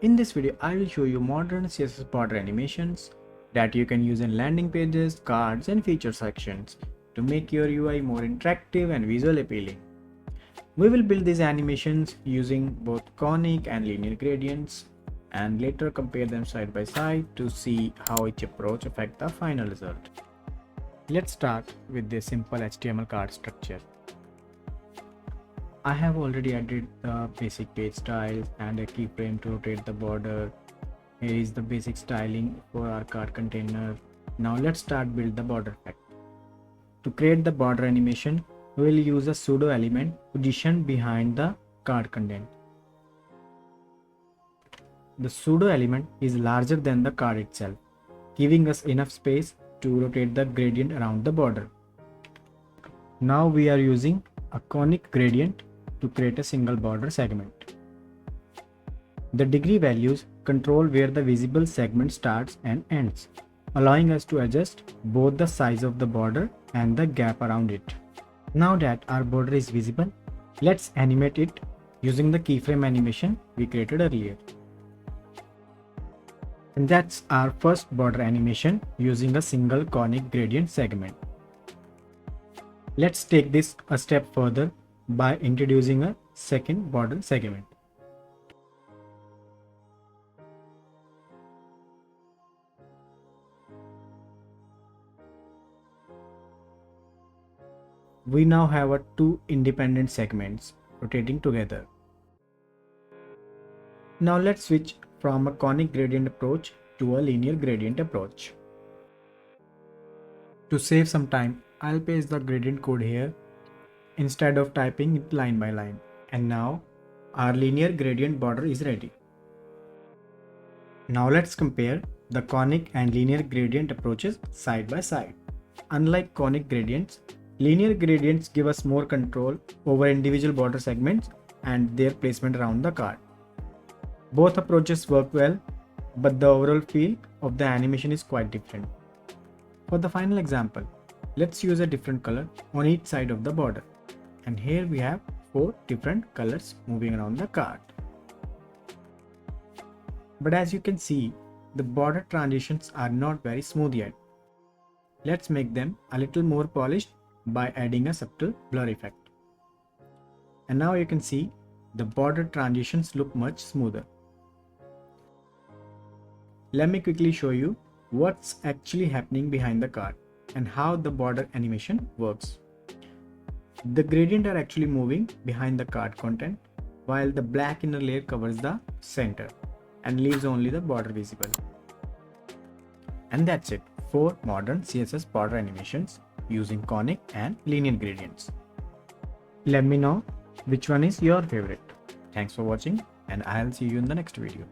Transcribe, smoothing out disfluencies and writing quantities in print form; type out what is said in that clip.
In this video, I will show you modern CSS border animations that you can use in landing pages, cards, and feature sections to make your UI more interactive and visual appealing. We will build these animations using both conic and linear gradients and later compare them side by side to see how each approach affects the final result. Let's start with this simple HTML card structure. I have already added the basic page style and a keyframe to rotate the border. Here is the basic styling for our card container. Now let's start build the border effect. To create the border animation, we will use a pseudo element positioned behind the card content. The pseudo element is larger than the card itself, giving us enough space to rotate the gradient around the border. Now we are using a conic gradient to create a single border segment. The degree values control where the visible segment starts and ends, allowing us to adjust both the size of the border and the gap around it. Now that our border is visible, let's animate it using the keyframe animation we created earlier. And that's our first border animation using a single conic gradient segment. Let's take this a step further by introducing a second border segment. We now have two independent segments rotating together. Now let's switch from a conic gradient approach to a linear gradient approach. To save some time, I'll paste the gradient code here instead of typing it line by line. And now our linear gradient border is ready. Now let's compare the conic and linear gradient approaches side by side. Unlike conic gradients, linear gradients give us more control over individual border segments and their placement around the card. Both approaches work well, but the overall feel of the animation is quite different. For the final example, let's use a different color on each side of the border. And here we have 4 different colors moving around the card. But as you can see, the border transitions are not very smooth yet. Let's make them a little more polished by adding a subtle blur effect. And now you can see the border transitions look much smoother. Let me quickly show you what's actually happening behind the card and how the border animation works. The gradient are actually moving behind the card content, while the black inner layer covers the center and leaves only the border visible. And that's it for modern CSS border animations using conic and linear gradients. Let me know which one is your favorite. Thanks for watching, and I'll see you in the next video.